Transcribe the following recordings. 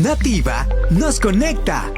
Nativa nos conecta.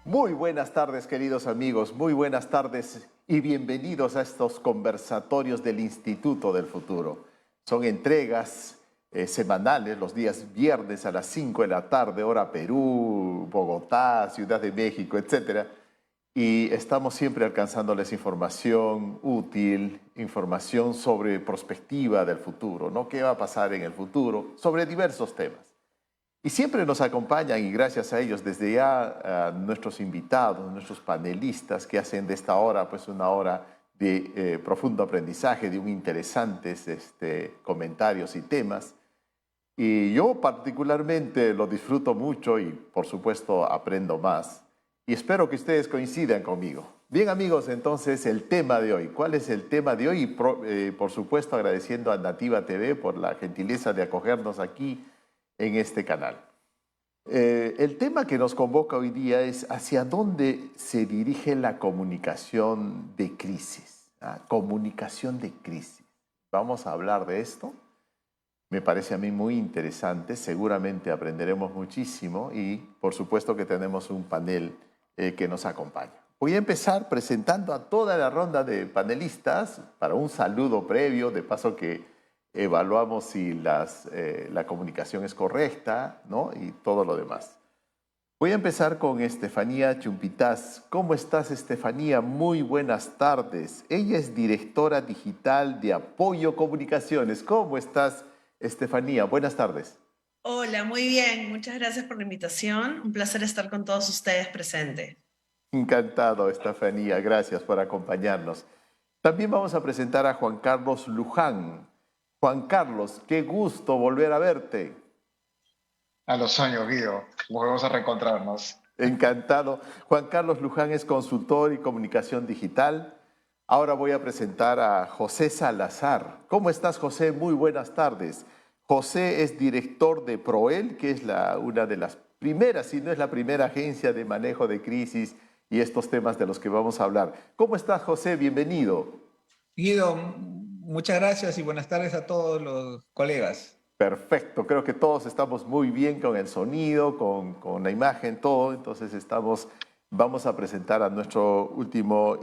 Muy buenas tardes, queridos amigos, muy buenas tardes y bienvenidos a estos conversatorios del Instituto del Futuro. Son entregas semanales, los días viernes a las 5 de la tarde, hora Perú, Bogotá, Ciudad de México, etc. Y estamos siempre alcanzándoles información útil, información sobre perspectiva del futuro, ¿no? ¿Qué va a pasar en el futuro? Sobre diversos temas. Y siempre nos acompañan, y gracias a ellos, desde ya nuestros invitados, nuestros panelistas, que hacen de esta hora pues una hora de profundo aprendizaje, de un interesantes comentarios y temas. Y yo particularmente lo disfruto mucho y, por supuesto, aprendo más. Y espero que ustedes coincidan conmigo. Bien, amigos, entonces el tema de hoy. ¿Cuál es el tema de hoy? Y por supuesto, agradeciendo a Nativa TV por la gentileza de acogernos aquí en este canal. El tema que nos convoca hoy día es hacia dónde se dirige la comunicación de crisis. Comunicación de crisis. Vamos a hablar de esto. Me parece a mí muy interesante. Seguramente aprenderemos muchísimo y por supuesto que tenemos un panel que nos acompaña. Voy a empezar presentando a toda la ronda de panelistas para un saludo previo, de paso que evaluamos si la comunicación es correcta, ¿no? Y todo lo demás. Voy a empezar con Estefanía Chumpitaz. ¿Cómo estás, Estefanía? Muy buenas tardes. Ella es directora digital de Apoyo Comunicaciones. ¿Cómo estás, Estefanía? Buenas tardes. Hola, muy bien. Muchas gracias por la invitación. Un placer estar con todos ustedes presentes. Encantado, Estefanía. Gracias por acompañarnos. También vamos a presentar a Juan Carlos Luján. Juan Carlos, qué gusto volver a verte. A los años, Guido. Volvemos a reencontrarnos. Encantado. Juan Carlos Luján es consultor y comunicación digital. Ahora voy a presentar a José Salazar. ¿Cómo estás, José? Muy buenas tardes. José es director de Proel, que es una de las primeras, si no es la primera agencia de manejo de crisis y estos temas de los que vamos a hablar. ¿Cómo estás, José? Bienvenido. Guido, muchas gracias y buenas tardes a todos los colegas. Perfecto, creo que todos estamos muy bien con el sonido, con la imagen, todo. Entonces vamos a presentar a nuestro último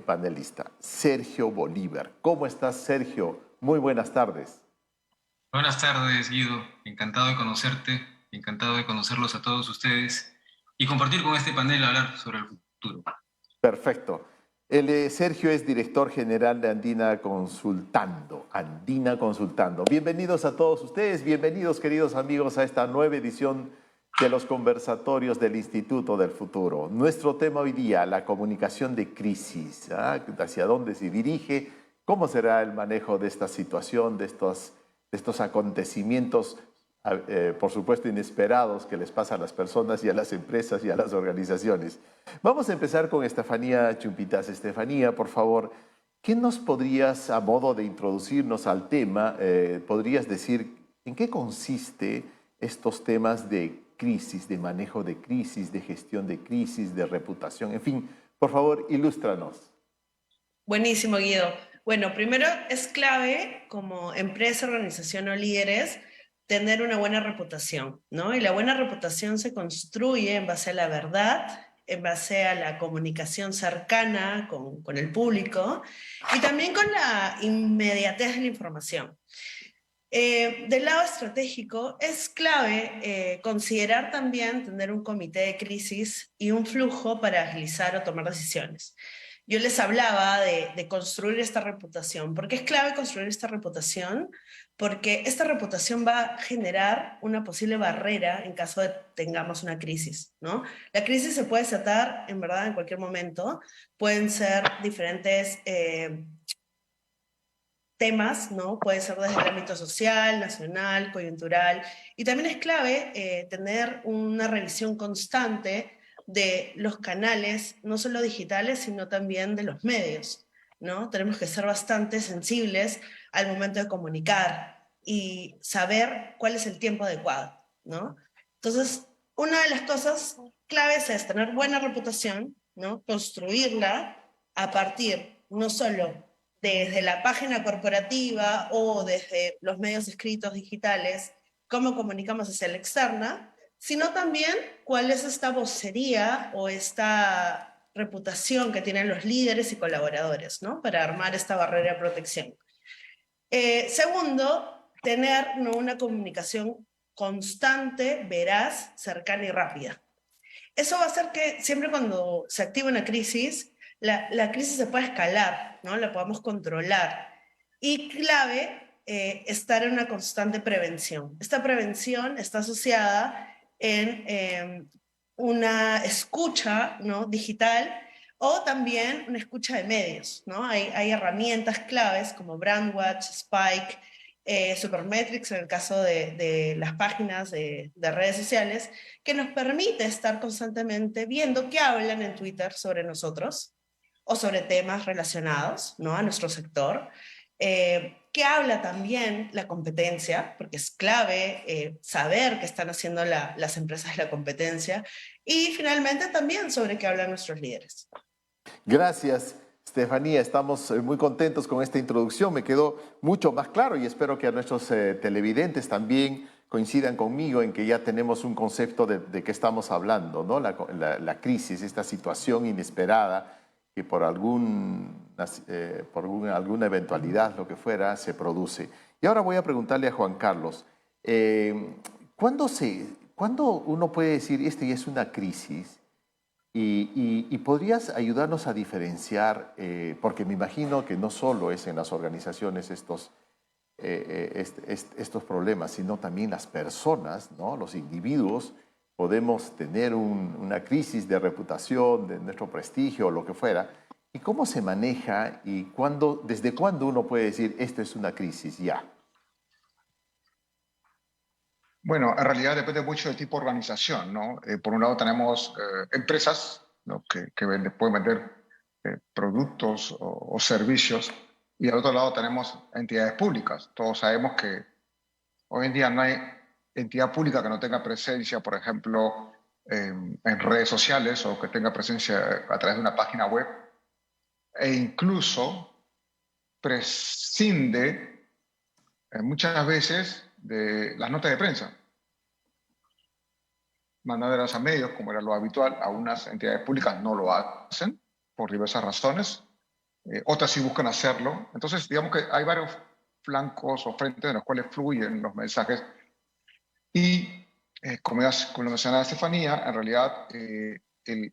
panelista, Sergio Bolívar. ¿Cómo estás, Sergio? Muy buenas tardes. Buenas tardes, Guido. Encantado de conocerte, encantado de conocerlos a todos ustedes y compartir con este panel hablar sobre el futuro. Perfecto. Sergio es director general de Andina Consultando. Andina Consultando. Bienvenidos a todos ustedes, bienvenidos queridos amigos a esta nueva edición de los conversatorios del Instituto del Futuro. Nuestro tema hoy día, la comunicación de crisis. ¿Hacia dónde se dirige? ¿Cómo será el manejo de esta situación, de estos acontecimientos, por supuesto, inesperados que les pasa a las personas y a las empresas y a las organizaciones? Vamos a empezar con Estefanía Chumpitaz. Estefanía, por favor, ¿qué nos podrías, a modo de introducirnos al tema, podrías decir en qué consiste estos temas de crisis, de manejo de crisis, de gestión de crisis, de reputación? En fin, por favor, ilústranos. Buenísimo, Guido. Bueno, primero es clave como empresa, organización o líderes tener una buena reputación, ¿no? Y la buena reputación se construye en base a la verdad, en base a la comunicación cercana con el público y también con la inmediatez de la información. Del lado estratégico es clave considerar también tener un comité de crisis y un flujo para agilizar o tomar decisiones. Yo les hablaba de construir esta reputación. ¿Por qué es clave construir esta reputación? Porque esta reputación va a generar una posible barrera en caso de tengamos una crisis, ¿no? La crisis se puede desatar, en verdad, en cualquier momento. Pueden ser diferentes temas, ¿no? Puede ser desde el ámbito social, nacional, coyuntural, y también es clave tener una revisión constante de los canales, no solo digitales, sino también de los medios, ¿no? Tenemos que ser bastante sensibles al momento de comunicar y saber cuál es el tiempo adecuado, ¿no? Entonces, una de las cosas claves es tener buena reputación, ¿no? Construirla a partir no solo desde la página corporativa o desde los medios escritos digitales, cómo comunicamos hacia la externa, sino también cuál es esta vocería o esta reputación que tienen los líderes y colaboradores, ¿no? Para armar esta barrera de protección. Segundo, tener, ¿no?, una comunicación constante, veraz, cercana y rápida. Eso va a hacer que siempre cuando se activa una crisis, la crisis se pueda escalar, ¿no? La podamos controlar. Y clave, estar en una constante prevención. Esta prevención está asociada en una escucha, ¿no?, digital, o también una escucha de medios, ¿no? Hay herramientas claves como Brandwatch, Spike, Supermetrics en el caso de las páginas de redes sociales, que nos permite estar constantemente viendo qué hablan en Twitter sobre nosotros o sobre temas relacionados, ¿no?, a nuestro sector. ¿Qué habla también la competencia? Porque es clave saber qué están haciendo las empresas de la competencia. Y finalmente también sobre qué hablan nuestros líderes. Gracias, Estefanía. Estamos muy contentos con esta introducción. Me quedó mucho más claro y espero que a nuestros televidentes también coincidan conmigo en que ya tenemos un concepto de qué estamos hablando, ¿no? La crisis, esta situación inesperada que por alguna eventualidad, lo que fuera, se produce. Y ahora voy a preguntarle a Juan Carlos, ¿cuándo uno puede decir esta ya es una crisis? Y podrías ayudarnos a diferenciar, porque me imagino que no solo es en las organizaciones estos problemas, sino también las personas, ¿no? Los individuos, podemos tener una crisis de reputación, de nuestro prestigio o lo que fuera. ¿Y cómo se maneja y desde cuándo uno puede decir esto es una crisis ya? Bueno, en realidad depende mucho del tipo de organización, ¿no? Por un lado tenemos empresas, ¿no?, que pueden vender productos o servicios, y al otro lado tenemos entidades públicas. Todos sabemos que hoy en día no hay entidad pública que no tenga presencia, por ejemplo, en redes sociales o que tenga presencia a través de una página web, e incluso prescinde muchas veces de las notas de prensa, mandándolas a medios, como era lo habitual. A unas entidades públicas no lo hacen por diversas razones, otras sí buscan hacerlo. Entonces, digamos que hay varios flancos o frentes en los cuales fluyen los mensajes y, como lo mencionaba Estefanía, en realidad el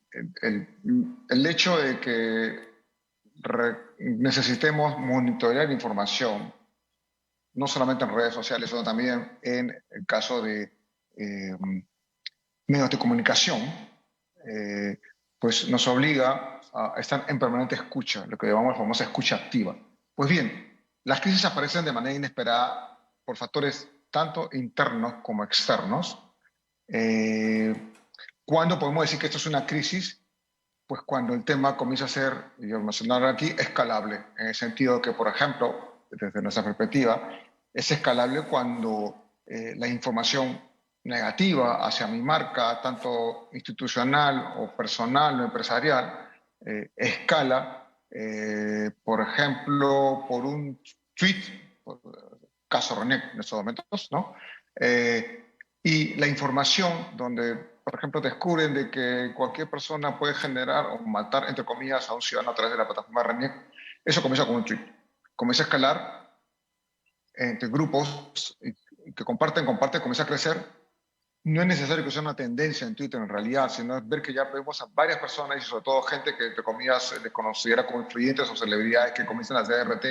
hecho de que necesitemos monitorear información, no solamente en redes sociales, sino también en el caso de medios de comunicación, pues nos obliga a estar en permanente escucha, lo que llamamos la famosa escucha activa. Pues bien, las crisis aparecen de manera inesperada por factores tanto internos como externos. ¿Cuándo podemos decir que esto es una crisis? Pues cuando el tema comienza a ser, y yo mencionaba aquí, escalable, en el sentido de que, por ejemplo, desde nuestra perspectiva, es escalable cuando la información negativa hacia mi marca, tanto institucional o personal o empresarial, escala, por ejemplo, por un tweet, caso René en estos momentos, ¿no? Y la información donde, por ejemplo, descubren de que cualquier persona puede generar o matar, entre comillas, a un ciudadano a través de la plataforma RENIEC, eso comienza con un tweet. Comienza a escalar entre grupos que comparten, comienza a crecer. No es necesario que sea una tendencia en Twitter en realidad, sino es ver que ya vemos a varias personas y sobre todo gente que, entre comillas, les considera como influyentes o celebridades que comienzan a hacer RT,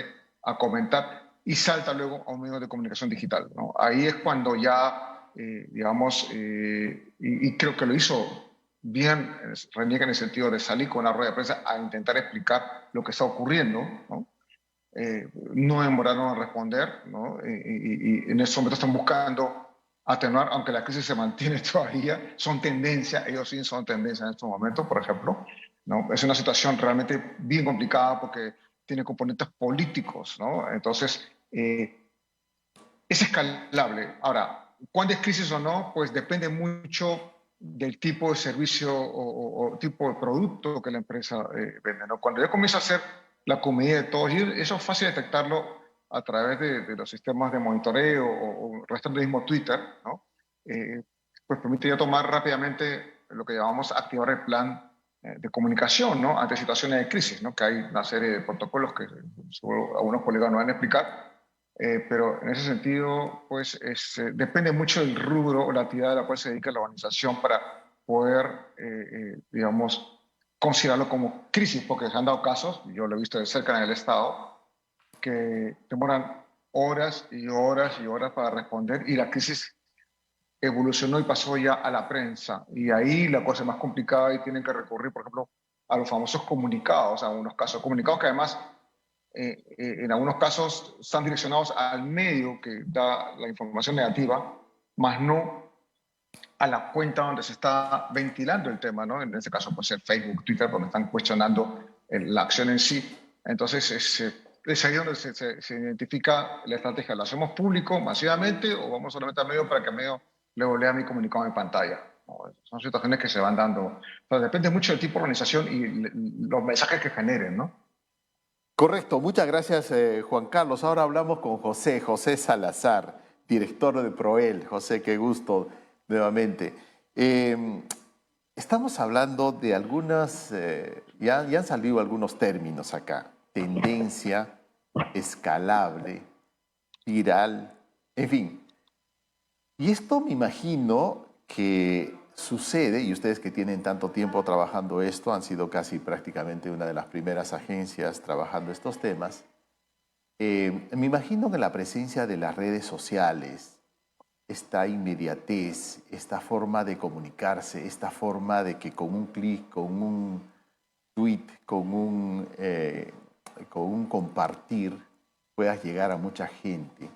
a comentar y salta luego a un medio de comunicación digital, ¿no? Ahí es cuando ya, digamos, y creo que lo hizo bien Reñica en el sentido de salir con una rueda de prensa a intentar explicar lo que está ocurriendo, ¿no? no demoraron en responder, ¿no? Y en este momento están buscando atenuar, aunque la crisis se mantiene todavía, son tendencia, ellos sí son tendencia en estos momentos, por ejemplo, ¿no? Es una situación realmente bien complicada porque tiene componentes políticos, ¿no? Entonces, es escalable. Ahora, ¿cuándo es crisis o no? Pues depende mucho del tipo de servicio o tipo de producto que la empresa vende, ¿no? Cuando ya comienza a hacer la comida de todos, y eso es fácil detectarlo a través de los sistemas de monitoreo o restando el mismo Twitter, ¿no? Pues permite ya tomar rápidamente lo que llamamos activar el plan de comunicación, ¿no? Ante situaciones de crisis, ¿no? Que hay una serie de protocolos que seguro algunos colegas nos van a explicar, pero en ese sentido, pues depende mucho del rubro o la actividad a la cual se dedica la organización para poder, digamos, considerarlo como crisis, porque se han dado casos, yo lo he visto de cerca en el Estado, que demoran horas y horas y horas para responder y la crisis evolucionó y pasó ya a la prensa. Y ahí la cosa es más complicada y tienen que recurrir, por ejemplo, a los famosos comunicados, a unos casos, comunicados que además en algunos casos están direccionados al medio que da la información negativa, más no a la cuenta donde se está ventilando el tema, ¿no? En este caso puede ser Facebook, Twitter, donde están cuestionando la acción en sí. Entonces es ahí donde se identifica la estrategia. ¿Lo hacemos público masivamente o vamos solamente al medio para que el medio luego lea mi comunicado en pantalla? ¿No? Son situaciones que se van dando. Pero depende mucho del tipo de organización y los mensajes que generen, ¿no? Correcto, muchas gracias Juan Carlos. Ahora hablamos con José Salazar, director de Proel. José, qué gusto nuevamente. Estamos hablando de algunas, ya han salido algunos términos acá, tendencia, escalable, viral, en fin. Y esto me imagino que sucede, y ustedes que tienen tanto tiempo trabajando esto, han sido casi prácticamente una de las primeras agencias trabajando estos temas, me imagino que la presencia de las redes sociales, esta inmediatez, esta forma de comunicarse, esta forma de que con un clic, con un tweet, con un compartir, puedas llegar a mucha gente.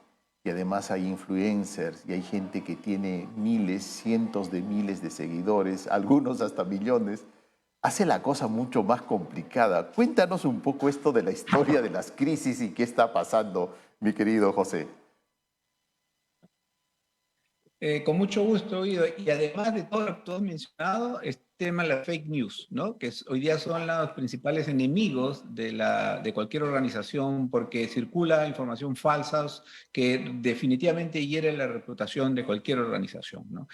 Y además hay influencers y hay gente que tiene miles, cientos de miles de seguidores, algunos hasta millones, hace la cosa mucho más complicada. Cuéntanos un poco esto de la historia de las crisis y qué está pasando, mi querido José. Con mucho gusto, Guido. Y además de todo lo que tú has mencionado, este tema de la fake news, ¿no? Que hoy día son los principales enemigos de cualquier organización porque circula información falsa que definitivamente hiere la reputación de cualquier organización, ¿no?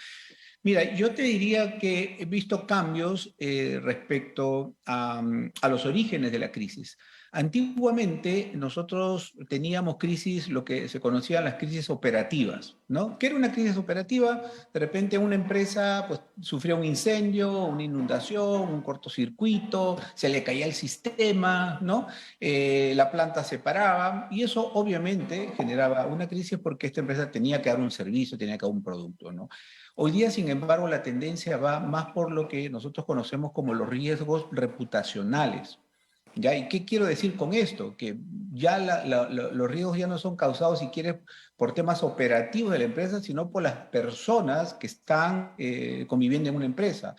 Mira, yo te diría que he visto cambios respecto a los orígenes de la crisis. Antiguamente nosotros teníamos crisis, lo que se conocían las crisis operativas, ¿no? ¿Qué era una crisis operativa? De repente una empresa pues, sufría un incendio, una inundación, un cortocircuito, se le caía el sistema, ¿no? La planta se paraba y eso obviamente generaba una crisis porque esta empresa tenía que dar un servicio, tenía que dar un producto, ¿no? Hoy día, sin embargo, la tendencia va más por lo que nosotros conocemos como los riesgos reputacionales. ¿Ya? ¿Y qué quiero decir con esto? Que ya los riesgos ya no son causados, si quieres, por temas operativos de la empresa, sino por las personas que están conviviendo en una empresa.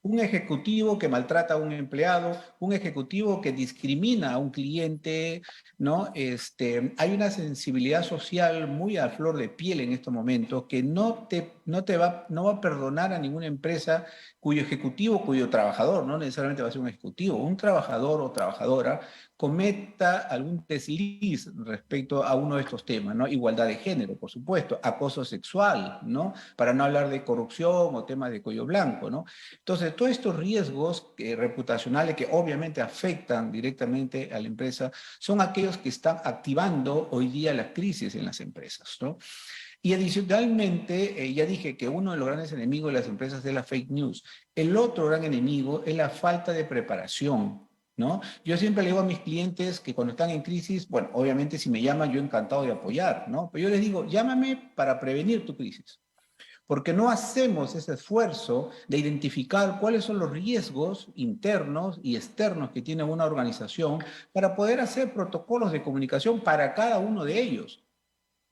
Un ejecutivo que maltrata a un empleado, un ejecutivo que discrimina a un cliente, ¿no? Hay una sensibilidad social muy a flor de piel en estos momentos que no va a perdonar a ninguna empresa cuyo ejecutivo, cuyo trabajador, no necesariamente va a ser un ejecutivo, un trabajador o trabajadora cometa algún desliz respecto a uno de estos temas, ¿no? Igualdad de género, por supuesto, acoso sexual, ¿no? Para no hablar de corrupción o temas de cuello blanco, ¿no? Entonces, todos estos riesgos reputacionales que obviamente afectan directamente a la empresa son aquellos que están activando hoy día la crisis en las empresas, ¿no? Y adicionalmente, ya dije que uno de los grandes enemigos de las empresas es la fake news. El otro gran enemigo es la falta de preparación, ¿no? Yo siempre le digo a mis clientes que cuando están en crisis, bueno, obviamente si me llaman, yo encantado de apoyar, ¿no? Pero yo les digo, llámame para prevenir tu crisis. porque no hacemos ese esfuerzo de identificar cuáles son los riesgos internos y externos que tiene una organización para poder hacer protocolos de comunicación para cada uno de ellos.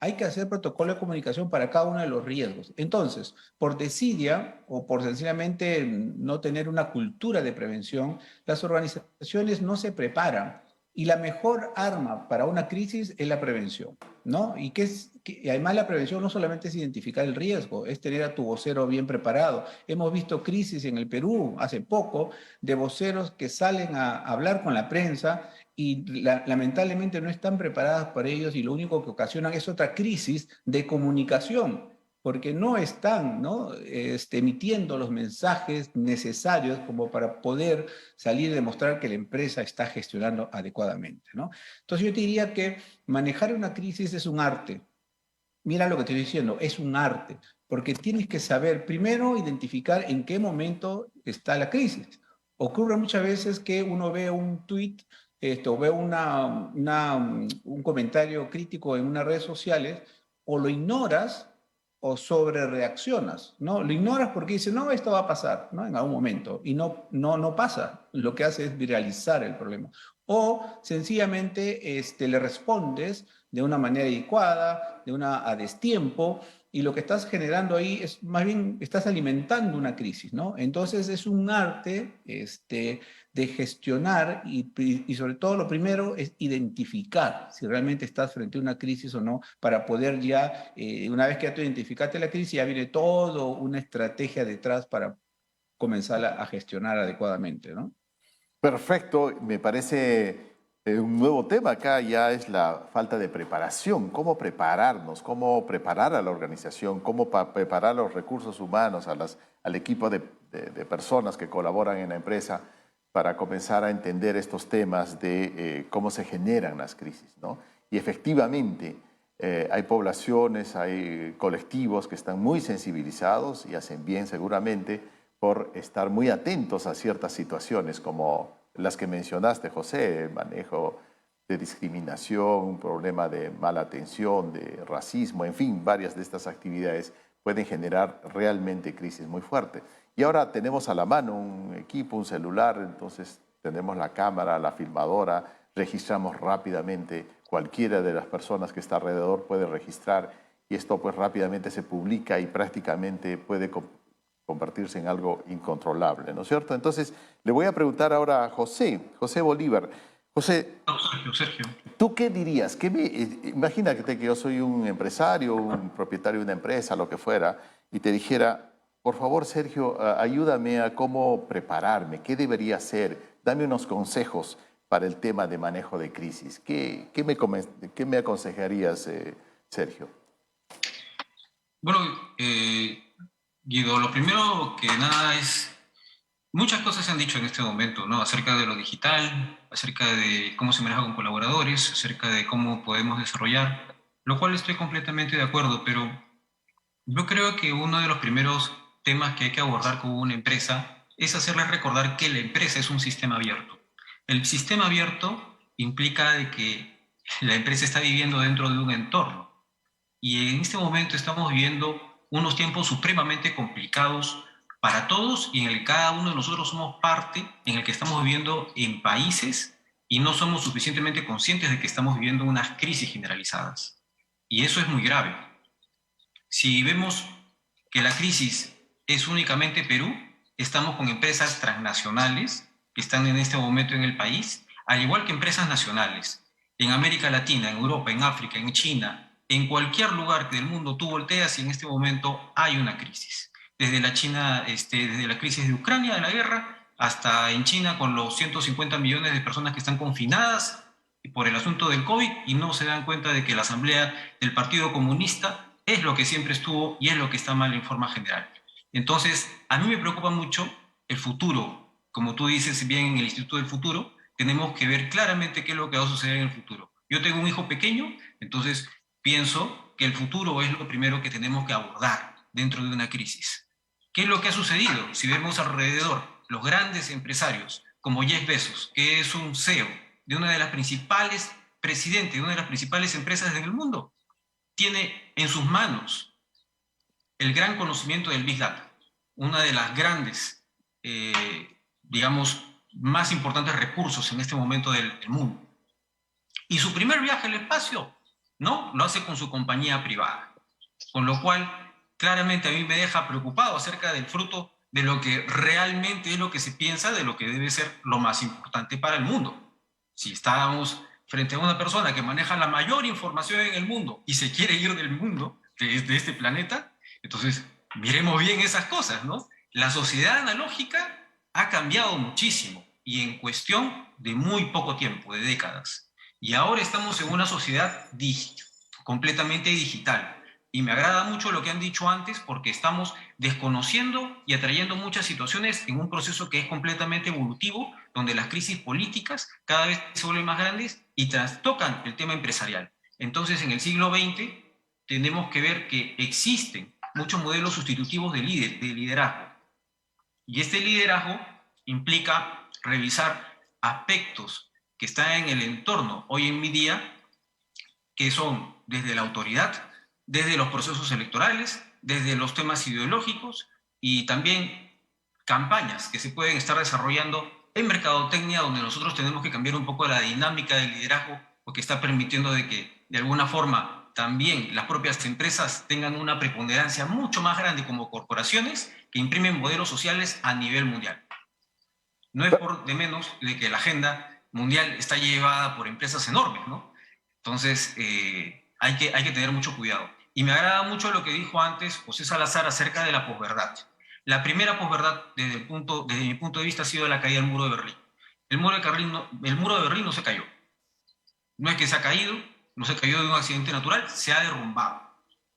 Hay que hacer protocolo de comunicación para cada uno de los riesgos. Entonces, por desidia o por sencillamente no tener una cultura de prevención, las organizaciones no se preparan. Y la mejor arma para una crisis es la prevención, ¿no? Y además la prevención no solamente es identificar el riesgo, es tener a tu vocero bien preparado. Hemos visto crisis en el Perú hace poco de voceros que salen a hablar con la prensa y lamentablemente no están preparadas para ellos y lo único que ocasionan es otra crisis de comunicación, porque no están, ¿no? Emitiendo los mensajes necesarios como para poder salir y demostrar que la empresa está gestionando adecuadamente, ¿no? Entonces yo te diría que manejar una crisis es un arte. Mira lo que te estoy diciendo, es un arte, porque tienes que saber primero identificar en qué momento está la crisis. Ocurre muchas veces que uno ve un tuit o ve un comentario crítico en unas redes sociales, o lo ignoras o sobre reaccionas, ¿no? Lo ignoras porque dices, no, esto va a pasar, ¿no? En algún momento, y no pasa. Lo que hace es viralizar el problema. O sencillamente le respondes de una manera adecuada, a destiempo, y lo que estás generando ahí es, más bien, estás alimentando una crisis, ¿no? Entonces es un arte de gestionar y sobre todo lo primero es identificar si realmente estás frente a una crisis o no, para poder ya, una vez que ya tú identificaste la crisis, ya viene toda una estrategia detrás para comenzar a gestionar adecuadamente, ¿no? Perfecto, me parece un nuevo tema acá ya es la falta de preparación. ¿Cómo prepararnos? ¿Cómo preparar a la organización? ¿Cómo preparar los recursos humanos, al equipo de personas que colaboran en la empresa para comenzar a entender estos temas de cómo se generan las crisis, ¿no? Y efectivamente hay poblaciones, hay colectivos que están muy sensibilizados y hacen bien seguramente por estar muy atentos a ciertas situaciones como las que mencionaste, José, el manejo de discriminación, un problema de mala atención, de racismo, en fin, varias de estas actividades pueden generar realmente crisis muy fuertes. Y ahora tenemos a la mano un equipo, un celular, entonces tenemos la cámara, la filmadora, registramos rápidamente, cualquiera de las personas que está alrededor puede registrar y esto pues rápidamente se publica y prácticamente puede convertirse en algo incontrolable, ¿no es cierto? Entonces, le voy a preguntar ahora a José Bolívar. José, Sergio. ¿tú qué dirías? Imagínate que yo soy un empresario, un propietario de una empresa, lo que fuera, y te dijera, por favor, Sergio, ayúdame a cómo prepararme, qué debería hacer, dame unos consejos para el tema de manejo de crisis. ¿Qué me aconsejarías, Sergio? Bueno, Guido, lo primero que nada es, muchas cosas se han dicho en este momento, ¿no? Acerca de lo digital, acerca de cómo se maneja con colaboradores, acerca de cómo podemos desarrollar, lo cual estoy completamente de acuerdo, pero yo creo que uno de los primeros temas que hay que abordar con una empresa es hacerles recordar que la empresa es un sistema abierto. El sistema abierto implica de que la empresa está viviendo dentro de un entorno y en este momento estamos viviendo unos tiempos supremamente complicados para todos y en el que cada uno de nosotros somos parte, en el que estamos viviendo en países y no somos suficientemente conscientes de que estamos viviendo unas crisis generalizadas. Y eso es muy grave. Si vemos que la crisis es únicamente Perú, estamos con empresas transnacionales que están en este momento en el país, al igual que empresas nacionales. En América Latina, en Europa, en África, en China, en cualquier lugar del mundo tú volteas y en este momento hay una crisis. Desde la China, desde la crisis de Ucrania, de la guerra, hasta en China con los 150 millones de personas que están confinadas por el asunto del COVID y no se dan cuenta de que la asamblea del Partido Comunista es lo que siempre estuvo y es lo que está mal en forma general. Entonces, a mí me preocupa mucho el futuro. Como tú dices bien en el Instituto del Futuro, tenemos que ver claramente qué es lo que va a suceder en el futuro. Yo tengo un hijo pequeño, entonces pienso que el futuro es lo primero que tenemos que abordar dentro de una crisis. ¿Qué es lo que ha sucedido? Si vemos alrededor, los grandes empresarios, como Jeff Bezos, que es un CEO de una de las principales, presidente de una de las principales empresas en el mundo, tiene en sus manos el gran conocimiento del Big Data, una de las grandes, digamos, más importantes recursos en este momento del mundo. Y su primer viaje al espacio, ¿no? Lo hace con su compañía privada. Con lo cual, claramente a mí me deja preocupado acerca del fruto de lo que realmente es lo que se piensa de lo que debe ser lo más importante para el mundo. Si estábamos frente a una persona que maneja la mayor información en el mundo y se quiere ir del mundo, de este planeta, entonces miremos bien esas cosas, ¿no? La sociedad analógica ha cambiado muchísimo y en cuestión de muy poco tiempo, de décadas. Y ahora estamos en una sociedad completamente digital. Y me agrada mucho lo que han dicho antes porque estamos desconociendo y atrayendo muchas situaciones en un proceso que es completamente evolutivo, donde las crisis políticas cada vez se vuelven más grandes y trastocan el tema empresarial. Entonces, en el siglo XX tenemos que ver que existen muchos modelos sustitutivos de liderazgo. Y este liderazgo implica revisar aspectos que están en el entorno hoy en mi día, que son desde la autoridad, desde los procesos electorales, desde los temas ideológicos y también campañas que se pueden estar desarrollando en mercadotecnia, donde nosotros tenemos que cambiar un poco la dinámica del liderazgo, porque está permitiendo de que de alguna forma también las propias empresas tengan una preponderancia mucho más grande como corporaciones que imprimen modelos sociales a nivel mundial. No es por de menos de que la agenda mundial está llevada por empresas enormes, ¿no? Entonces, hay que tener mucho cuidado. Y me agrada mucho lo que dijo antes José Salazar acerca de la posverdad. La primera posverdad, desde mi punto de vista, ha sido la caída del muro de Berlín. El muro de Berlín no se cayó. No es que se ha caído, no se cayó de un accidente natural, se ha derrumbado.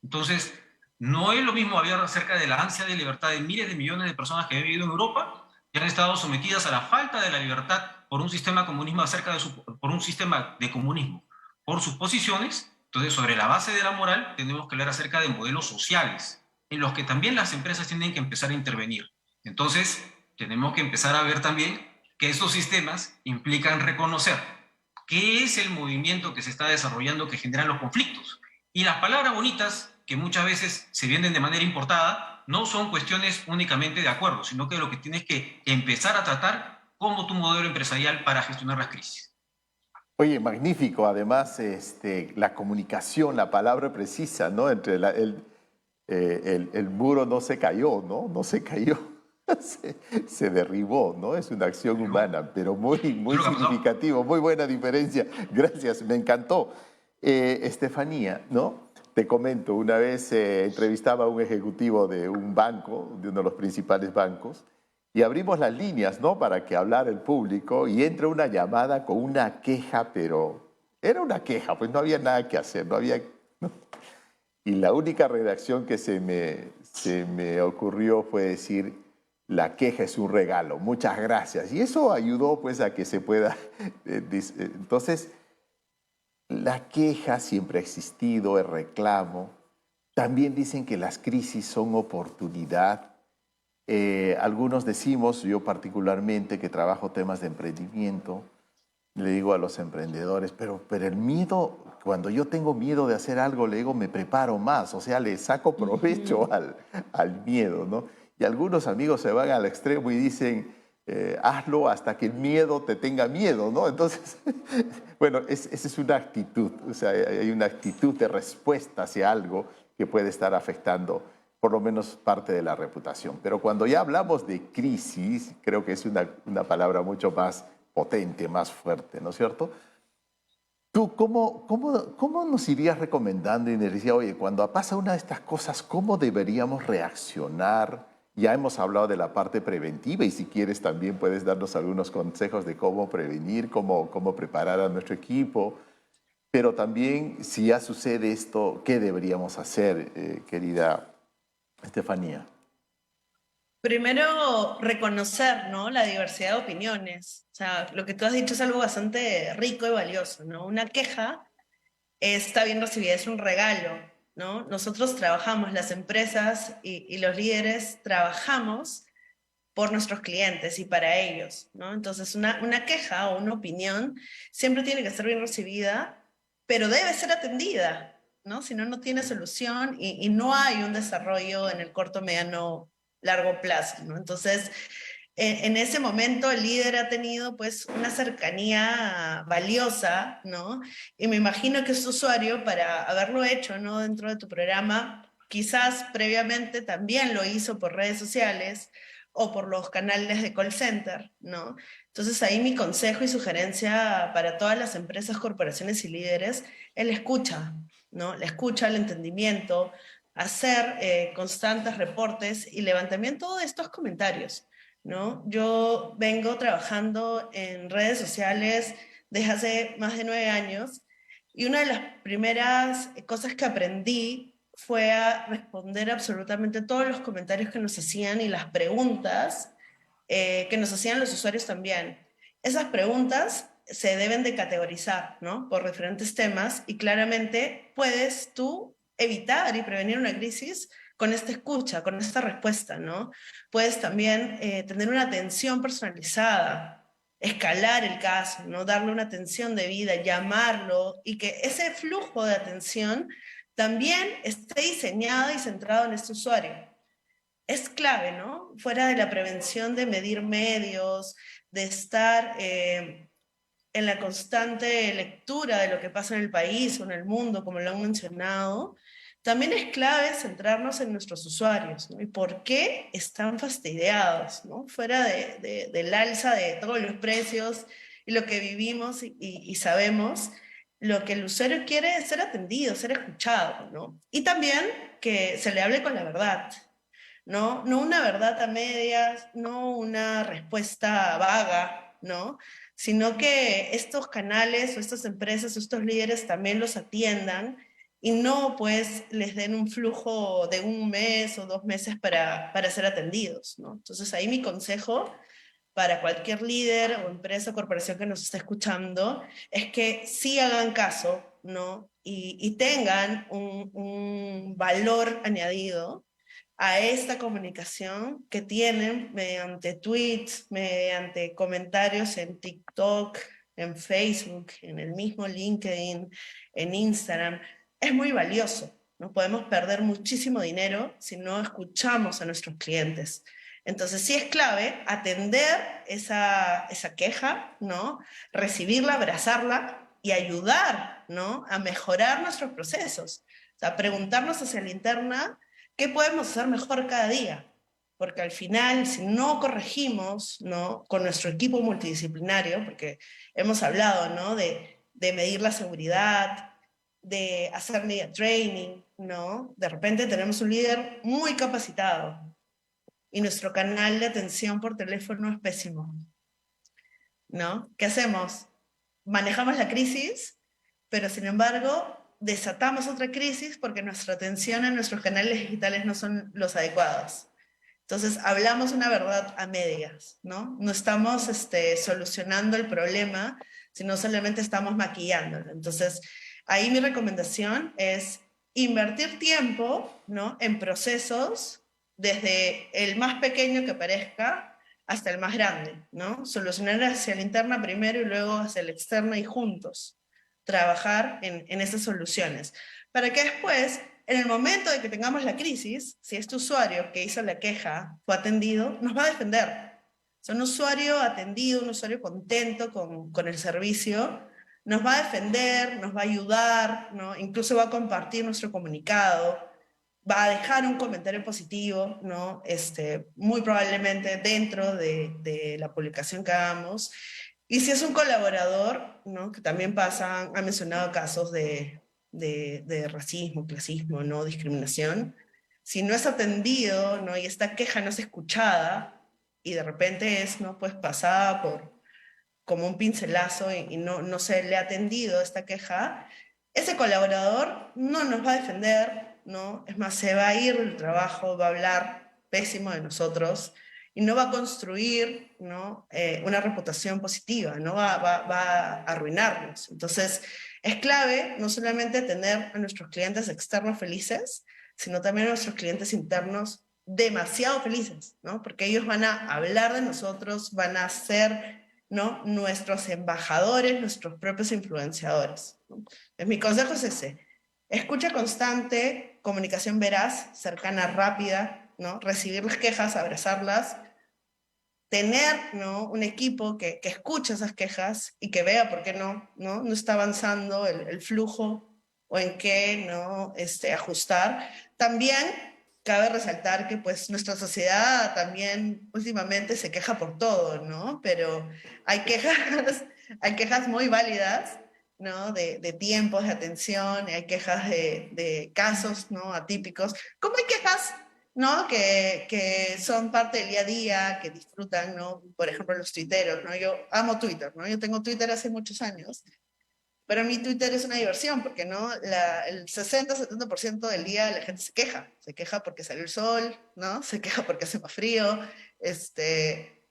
Entonces, no es lo mismo hablar acerca de la ansia de libertad de miles de millones de personas que han vivido en Europa y han estado sometidas a la falta de la libertad por un sistema comunismo por un sistema de comunismo, por sus posiciones. Entonces, sobre la base de la moral, tenemos que hablar acerca de modelos sociales, en los que también las empresas tienen que empezar a intervenir. Entonces, tenemos que empezar a ver también que estos sistemas implican reconocer qué es el movimiento que se está desarrollando que generan los conflictos. Y las palabras bonitas, que muchas veces se venden de manera importada, no son cuestiones únicamente de acuerdo, sino que lo que tienes que empezar a tratar como tu modelo empresarial para gestionar las crisis. Oye, magnífico. Además, la comunicación, la palabra precisa, ¿no? Entre el muro no se cayó, ¿no? No se cayó, se derribó, ¿no? Es una acción humana, pero muy significativo, muy buena diferencia. Gracias, me encantó. Estefanía, ¿no? Te comento, una vez entrevistaba a un ejecutivo de un banco, de uno de los principales bancos, y abrimos las líneas, ¿no? Para que hablara el público y entra una llamada con una queja, pero era una queja, pues no había nada que hacer, no había... ¿no? Y la única redacción que se me ocurrió fue decir, la queja es un regalo, muchas gracias. Y eso ayudó pues a que se pueda... Entonces, la queja siempre ha existido, el reclamo. También dicen que las crisis son oportunidad. Algunos decimos, yo particularmente que trabajo temas de emprendimiento, le digo a los emprendedores, pero el miedo, cuando yo tengo miedo de hacer algo, le digo, me preparo más, o sea, le saco provecho al miedo, ¿no? Y algunos amigos se van al extremo y dicen, hazlo hasta que el miedo te tenga miedo, ¿no? Entonces, bueno, esa es una actitud, o sea, hay una actitud de respuesta hacia algo que puede estar afectando por lo menos parte de la reputación. Pero cuando ya hablamos de crisis, creo que es una palabra mucho más potente, más fuerte, ¿no es cierto? ¿Tú cómo nos irías recomendando y nos decía, oye, cuando pasa una de estas cosas, ¿cómo deberíamos reaccionar? Ya hemos hablado de la parte preventiva y si quieres también puedes darnos algunos consejos de cómo prevenir, cómo preparar a nuestro equipo. Pero también, si ya sucede esto, ¿qué deberíamos hacer, querida Estefanía? Primero, reconocer, ¿no? La diversidad de opiniones. O sea, lo que tú has dicho es algo bastante rico y valioso, ¿no? Una queja está bien recibida, es un regalo, ¿no? Nosotros trabajamos, las empresas y los líderes trabajamos por nuestros clientes y para ellos, ¿no? Entonces, una queja o una opinión siempre tiene que ser bien recibida, pero debe ser atendida, ¿no? Si no, no tiene solución y no hay un desarrollo en el corto, mediano, largo plazo, ¿no? Entonces, en ese momento el líder ha tenido pues una cercanía valiosa, ¿no? Y me imagino que este usuario, para haberlo hecho, ¿no? Dentro de tu programa, quizás previamente también lo hizo por redes sociales o por los canales de call center, ¿no? Entonces ahí mi consejo y sugerencia para todas las empresas, corporaciones y líderes es la escucha, ¿no? La escucha, el entendimiento, hacer constantes reportes y levantamiento de estos comentarios, ¿no? Yo vengo trabajando en redes sociales desde hace más de 9 años y una de las primeras cosas que aprendí fue a responder absolutamente todos los comentarios que nos hacían y las preguntas que nos hacían los usuarios también. Esas preguntas se deben de categorizar, ¿no? Por diferentes temas y claramente puedes tú evitar y prevenir una crisis con esta escucha, con esta respuesta, ¿no? Puedes también tener una atención personalizada, escalar el caso, ¿no? Darle una atención debida, llamarlo y que ese flujo de atención también esté diseñado y centrado en este usuario. Es clave, ¿no? Fuera de la prevención de medir medios, de estar en la constante lectura de lo que pasa en el país o en el mundo, como lo han mencionado, también es clave centrarnos en nuestros usuarios, ¿no? Y por qué están fastidiados, ¿no? Fuera del alza de todos los precios y lo que vivimos y sabemos, lo que el usuario quiere es ser atendido, ser escuchado, ¿no? Y también que se le hable con la verdad, ¿no? No una verdad a medias, no una respuesta vaga, ¿no? Sino que estos canales o estas empresas o estos líderes también los atiendan y no pues les den un flujo de 1 mes o 2 meses para ser atendidos, ¿no? Entonces ahí mi consejo para cualquier líder o empresa o corporación que nos esté escuchando es que sí hagan caso, ¿no? Y tengan un valor añadido a esta comunicación que tienen mediante tweets, mediante comentarios en TikTok, en Facebook, en el mismo LinkedIn, en Instagram, es muy valioso. No podemos perder muchísimo dinero si no escuchamos a nuestros clientes. Entonces sí es clave atender esa queja, ¿no? Recibirla, abrazarla y ayudar, ¿no? A mejorar nuestros procesos. O sea, preguntarnos hacia la interna qué podemos hacer mejor cada día. Porque al final, si no corregimos, ¿no? Con nuestro equipo multidisciplinario, porque hemos hablado, ¿no? de medir la seguridad, de hacer media training, ¿no? De repente tenemos un líder muy capacitado y nuestro canal de atención por teléfono es pésimo, ¿no? ¿Qué hacemos? Manejamos la crisis, pero sin embargo desatamos otra crisis porque nuestra atención en nuestros canales digitales no son los adecuados. Entonces hablamos una verdad a medias, ¿no? No estamos solucionando el problema, sino solamente estamos maquillándolo. Entonces ahí mi recomendación es invertir tiempo, ¿no? En procesos desde el más pequeño que parezca hasta el más grande, ¿no? Solucionar hacia la interna primero y luego hacia la externa y juntos trabajar en esas soluciones. Para que después, en el momento de que tengamos la crisis, si este usuario que hizo la queja fue atendido, nos va a defender. O sea, un usuario atendido, un usuario contento con el servicio, nos va a defender, nos va a ayudar, ¿no? Incluso va a compartir nuestro comunicado, va a dejar un comentario positivo, ¿no? Muy probablemente dentro de la publicación que hagamos. Y si es un colaborador, ¿no? Que también pasan, han mencionado casos de racismo, clasismo, ¿no? Discriminación. Si no es atendido, ¿no? Y esta queja no es escuchada y de repente es, ¿no? Pues pasada como un pincelazo y no se le ha atendido esta queja, ese colaborador no nos va a defender, ¿no? Es más, se va a ir del trabajo, va a hablar pésimo de nosotros y no va a construir, ¿no? Una reputación positiva, ¿no? Va a arruinarnos. Entonces, es clave no solamente tener a nuestros clientes externos felices, sino también a nuestros clientes internos demasiado felices, ¿no? Porque ellos van a hablar de nosotros, van a ser, ¿no? Nuestros embajadores, nuestros propios influenciadores, ¿no? Entonces, mi consejo es ese. Escucha constante, comunicación veraz, cercana, rápida, ¿no? Recibir las quejas, abrazarlas, tener, ¿no?, un equipo que escuche esas quejas y que vea por qué no está avanzando el flujo o en qué no ajustar. También cabe resaltar que pues nuestra sociedad también últimamente se queja por todo, ¿no? Pero hay quejas, hay quejas muy válidas, ¿no? De tiempos de atención, hay quejas de casos, ¿no?, atípicos, como hay quejas, ¿no?, que son parte del día a día, que disfrutan, ¿no? Por ejemplo, los tuiteros, ¿no? Yo amo Twitter, ¿no? Yo tengo Twitter hace muchos años, pero mi Twitter es una diversión, porque, ¿no?, el 60-70% del día la gente se queja porque salió el sol, ¿no? Se queja porque hace más frío,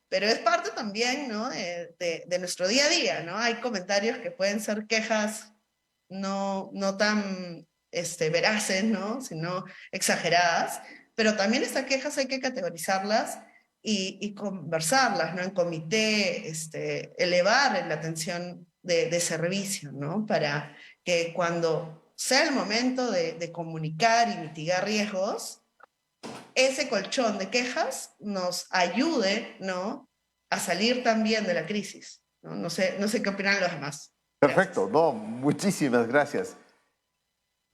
pero es parte también, ¿no?, de nuestro día a día, ¿no? Hay comentarios que pueden ser quejas no tan veraces, ¿no?, sino exageradas, pero también estas quejas hay que categorizarlas y conversarlas, ¿no?, en comité, elevar la atención de servicio, ¿no?, para que cuando sea el momento de comunicar y mitigar riesgos, ese colchón de quejas nos ayude, ¿no?, a salir también de la crisis, ¿no? No sé qué opinan los demás. Perfecto, Gracias. no, muchísimas gracias.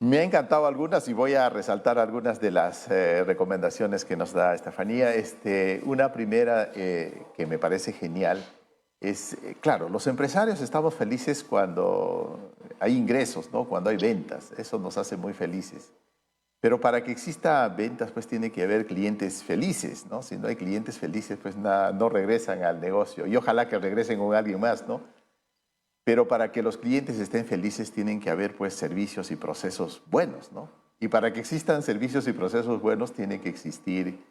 Me ha encantado algunas y voy a resaltar algunas de las recomendaciones que nos da Estefanía. Una primera que me parece genial es, claro, los empresarios estamos felices cuando hay ingresos, ¿no? Cuando hay ventas. Eso nos hace muy felices. Pero para que exista ventas, pues tiene que haber clientes felices, ¿no? Si no hay clientes felices, pues no regresan al negocio. Y ojalá que regresen con alguien más, ¿no? Pero para que los clientes estén felices tienen que haber pues servicios y procesos buenos, ¿no? Y para que existan servicios y procesos buenos tiene que existir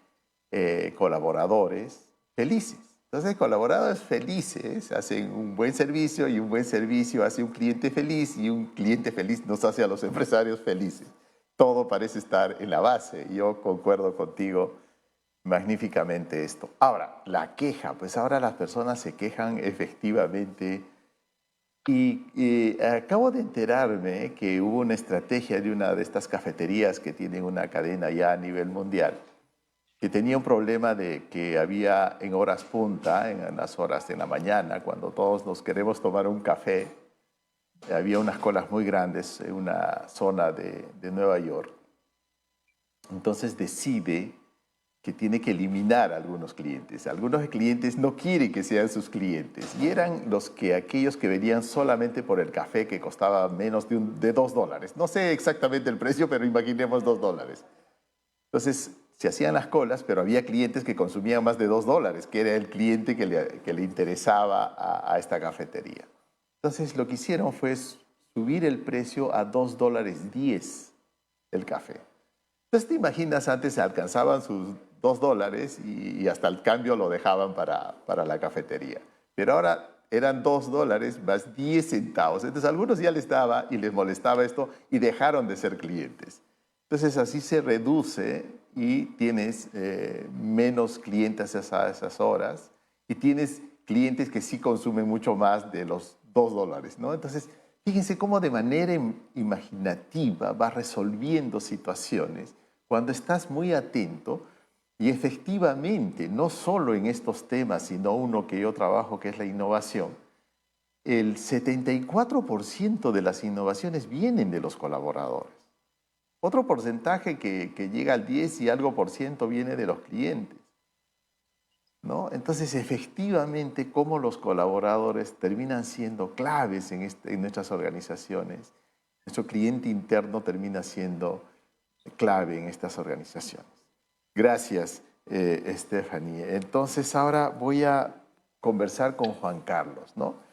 colaboradores felices. Entonces, colaboradores felices hacen un buen servicio y un buen servicio hace un cliente feliz y un cliente feliz nos hace a los empresarios felices. Todo parece estar en la base. Yo concuerdo contigo magníficamente esto. Ahora, la queja, pues ahora las personas se quejan efectivamente. Y acabo de enterarme que hubo una estrategia de una de estas cafeterías que tienen una cadena ya a nivel mundial, que tenía un problema de que había en horas punta, en las horas de la mañana, cuando todos nos queremos tomar un café, había unas colas muy grandes en una zona de Nueva York. Entonces decide que tiene que eliminar a algunos clientes. Algunos clientes no quieren que sean sus clientes y eran aquellos que venían solamente por el café que costaba menos de $2. No sé exactamente el precio, pero imaginemos $2. Entonces se hacían las colas, pero había clientes que consumían más de $2, que era el cliente que le interesaba a esta cafetería. Entonces lo que hicieron fue subir el precio a $2.10 el café. Entonces te imaginas, antes se alcanzaban sus $2 y hasta el cambio lo dejaban para la cafetería. Pero ahora eran $2 más 10 centavos. Entonces a algunos ya les daba y les molestaba esto y dejaron de ser clientes. Entonces así se reduce y tienes menos clientes a esas horas y tienes clientes que sí consumen mucho más de los $2, ¿no? Entonces, fíjense cómo de manera imaginativa va resolviendo situaciones cuando estás muy atento y efectivamente, no solo en estos temas, sino uno que yo trabajo, que es la innovación, el 74% de las innovaciones vienen de los colaboradores. Otro porcentaje que llega al 10 y algo por ciento viene de los clientes, ¿no? Entonces, efectivamente, cómo los colaboradores terminan siendo claves en nuestras organizaciones. Nuestro cliente interno termina siendo clave en estas organizaciones. Gracias, Stephanie. Entonces, ahora voy a conversar con Juan Carlos, ¿no?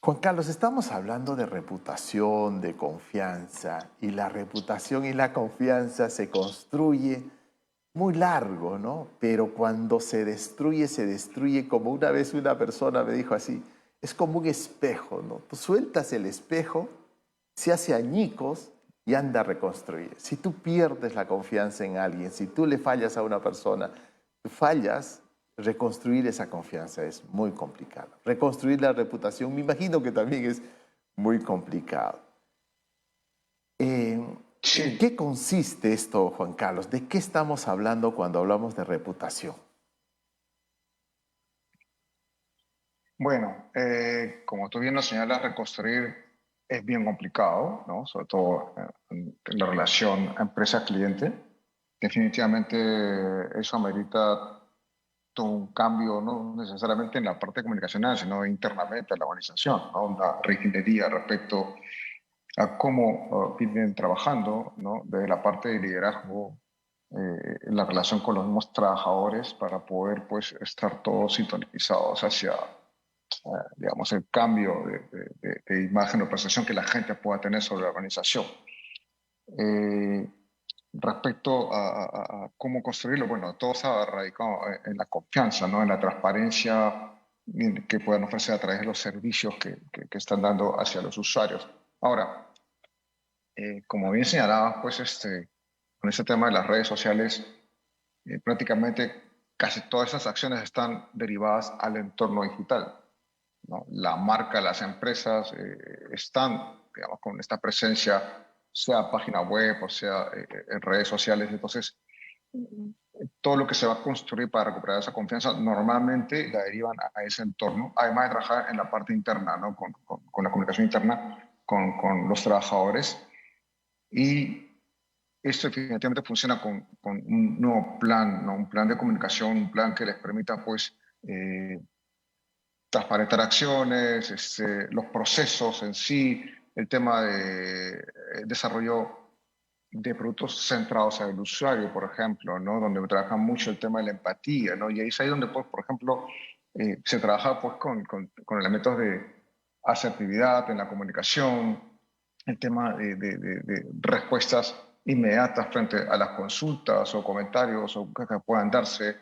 Juan Carlos, estamos hablando de reputación, de confianza, y la reputación y la confianza se construye muy largo, ¿no? Pero cuando se destruye como una vez una persona me dijo así, es como un espejo, ¿no? Tú sueltas el espejo, se hace añicos y anda a reconstruir. Si tú pierdes la confianza en alguien, si tú le fallas a una persona, tú fallas, reconstruir esa confianza es muy complicado. Reconstruir la reputación, me imagino que también es muy complicado. ¿En Sí, qué consiste esto, Juan Carlos? ¿De qué estamos hablando cuando hablamos de reputación? bueno, como tú bien lo señalas, reconstruir es bien complicado, ¿no? Sobre todo en la relación empresa-cliente. Definitivamente eso amerita todo un cambio, no necesariamente en la parte comunicacional, sino internamente en la organización, ¿no? Una reingeniería respecto a cómo vienen trabajando, ¿no? Desde la parte de liderazgo, en la relación con los mismos trabajadores para poder pues, estar todos sintonizados hacia, digamos, el cambio de imagen o percepción que la gente pueda tener sobre la organización. Eh, Respecto a cómo construirlo, bueno, todo se ha radicado en la confianza, ¿no? En la transparencia que puedan ofrecer a través de los servicios que están dando hacia los usuarios. Ahora, como bien señalabas, pues con este tema de las redes sociales, prácticamente casi todas esas acciones están derivadas al entorno digital, ¿no? La marca, las empresas están, digamos, con esta presencia, sea página web o sea en redes sociales. Entonces, todo lo que se va a construir para recuperar esa confianza normalmente la derivan a ese entorno, además de trabajar en la parte interna, ¿no? Con la comunicación interna, con los trabajadores. Y esto definitivamente funciona con un nuevo plan, ¿no? Un plan de comunicación, un plan que les permita pues transparentar acciones, los procesos en sí, el tema de desarrollo de productos centrados en el usuario, por ejemplo, ¿no? Donde trabaja mucho el tema de la empatía, ¿no? Y ahí es ahí donde, pues, por ejemplo, se trabaja pues, con elementos de asertividad en la comunicación, el tema de respuestas inmediatas frente a las consultas o comentarios o que puedan darse.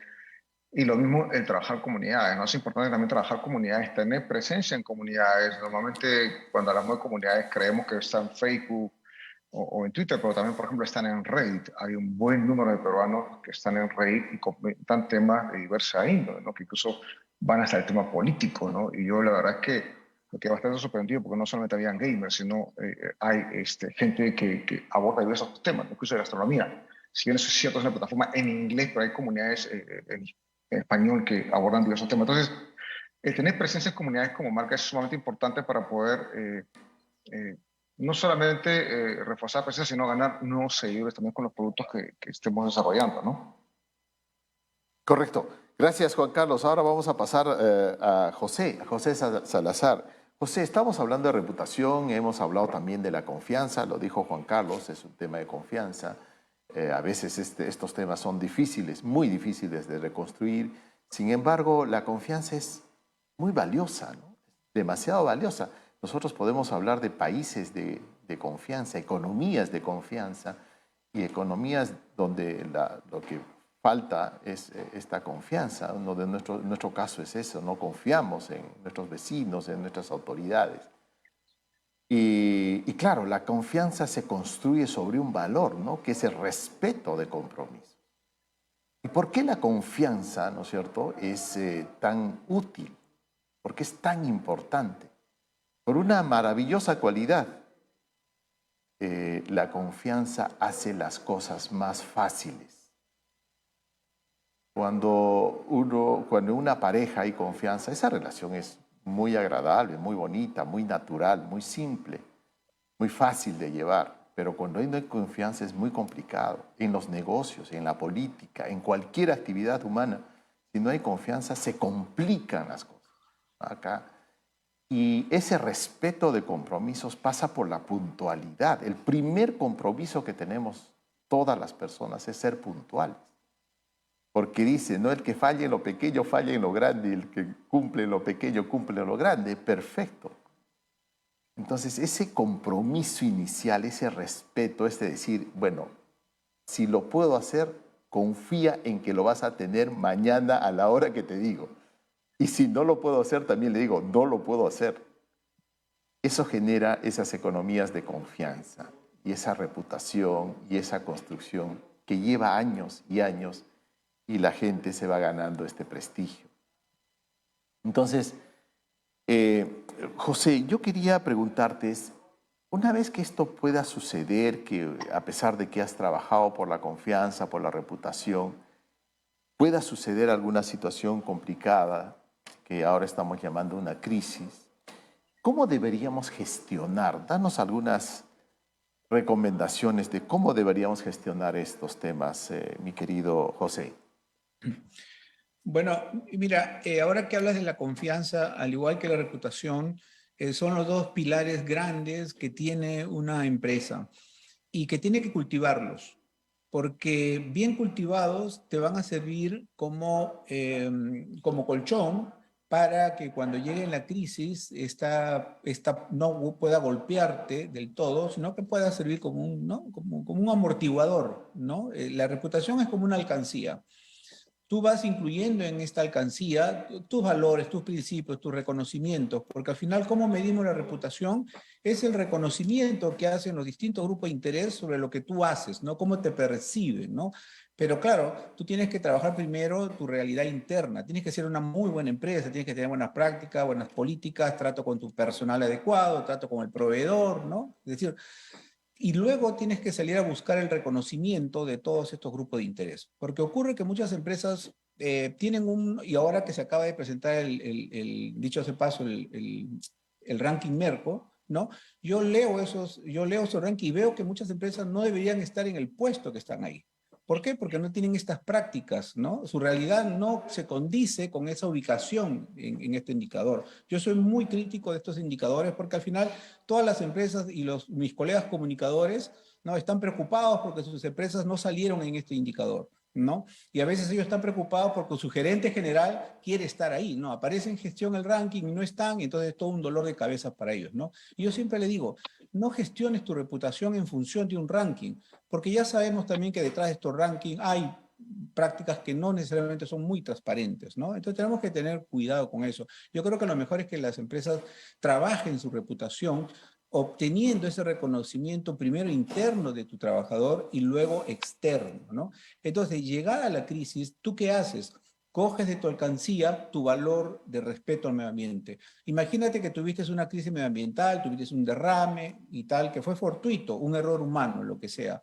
Y lo mismo el trabajar comunidades, ¿no? Es importante también trabajar comunidades, tener presencia en comunidades. Normalmente cuando hablamos de comunidades creemos que está en Facebook o en Twitter, pero también, por ejemplo, están en Reddit. Hay un buen número de peruanos que están en Reddit y comentan temas de diversa índole, ¿no? Que incluso van hasta el tema político, ¿no? Y yo la verdad es que me quedé bastante sorprendido porque no solamente habían gamers, sino hay gente que aborda diversos temas, incluso de gastronomía. Si bien eso es cierto, es una plataforma en inglés, pero hay comunidades en español que abordan diversos temas. Entonces, el tener presencia en comunidades como marca es sumamente importante para poder no solamente reforzar presencia, sino ganar nuevos seguidores también con los productos que estemos desarrollando, ¿no? Correcto. Gracias, Juan Carlos. Ahora vamos a pasar a José Salazar. José, estamos hablando de reputación, hemos hablado también de la confianza, lo dijo Juan Carlos, es un tema de confianza. A veces estos temas son difíciles, muy difíciles de reconstruir. Sin embargo, la confianza es muy valiosa, ¿no? Demasiado valiosa. Nosotros podemos hablar de países de confianza, economías de confianza y economías donde lo que falta es esta confianza. Uno de nuestro caso es eso, no confiamos en nuestros vecinos, en nuestras autoridades. Y claro, la confianza se construye sobre un valor, ¿no? Que es el respeto de compromiso. ¿Y por qué la confianza, ¿no es cierto?, es tan útil? ¿Por qué es tan importante? Por una maravillosa cualidad. La confianza hace las cosas más fáciles. Cuando una pareja hay confianza, esa relación es muy agradable, muy bonita, muy natural, muy simple, muy fácil de llevar. Pero cuando no hay confianza es muy complicado. En los negocios, en la política, en cualquier actividad humana, si no hay confianza se complican las cosas. Acá. Y ese respeto de compromisos pasa por la puntualidad. El primer compromiso que tenemos todas las personas es ser puntuales. Porque dice, no el que falle en lo pequeño, falle en lo grande, y el que cumple en lo pequeño, cumple en lo grande. Perfecto. Entonces, ese compromiso inicial, ese respeto, es de decir, bueno, si lo puedo hacer, confía en que lo vas a tener mañana a la hora que te digo. Y si no lo puedo hacer, también le digo, no lo puedo hacer. Eso genera esas economías de confianza y esa reputación y esa construcción que lleva años y años y la gente se va ganando este prestigio. Entonces, José, yo quería preguntarte, Una vez que esto pueda suceder, que a pesar de que has trabajado por la confianza, por la reputación, pueda suceder alguna situación complicada, que ahora estamos llamando una crisis, ¿cómo deberíamos gestionar? Danos algunas recomendaciones de cómo deberíamos gestionar estos temas, mi querido José. Bueno, mira, ahora que hablas de la confianza, al igual que la reputación, son los dos pilares grandes que tiene una empresa y que tiene que cultivarlos, porque bien cultivados te van a servir como colchón para que cuando llegue la crisis esta no pueda golpearte del todo, sino que pueda servir como un, ¿no? como un amortiguador, ¿no? La reputación es como una alcancía. Tú vas incluyendo en esta alcancía tus valores, tus principios, tus reconocimientos, porque al final, ¿cómo medimos la reputación? Es el reconocimiento que hacen los distintos grupos de interés sobre lo que tú haces, ¿no? Cómo te perciben, ¿no? Pero claro, tú tienes que trabajar primero tu realidad interna, tienes que ser una muy buena empresa, tienes que tener buenas prácticas, buenas políticas, trato con tu personal adecuado, trato con el proveedor, ¿no? Es decir, y luego tienes que salir a buscar el reconocimiento de todos estos grupos de interés. Porque ocurre que muchas empresas tienen y ahora que se acaba de presentar dicho sea paso, el ranking Merco, ¿no? Yo leo esos rankings y veo que muchas empresas no deberían estar en el puesto que están ahí. ¿Por qué? Porque no tienen estas prácticas, ¿no? Su realidad no se condice con esa ubicación en este indicador. Yo soy muy crítico de estos indicadores porque al final todas las empresas y mis colegas comunicadores, ¿no? Están preocupados porque sus empresas no salieron en este indicador, ¿no? Y a veces ellos están preocupados porque su gerente general quiere estar ahí, ¿no? Aparece en gestión el ranking y no están, y entonces es todo un dolor de cabeza para ellos, ¿no? Y yo siempre le digo, no gestiones tu reputación en función de un ranking, porque ya sabemos también que detrás de estos rankings hay prácticas que no necesariamente son muy transparentes, ¿no? Entonces tenemos que tener cuidado con eso. Yo creo que lo mejor es que las empresas trabajen su reputación obteniendo ese reconocimiento primero interno de tu trabajador y luego externo, ¿no? Entonces, llegada a la crisis, ¿tú qué haces? Coges de tu alcancía tu valor de respeto al medio ambiente. Imagínate que tuviste una crisis medioambiental, tuviste un derrame y tal, que fue fortuito, un error humano, lo que sea.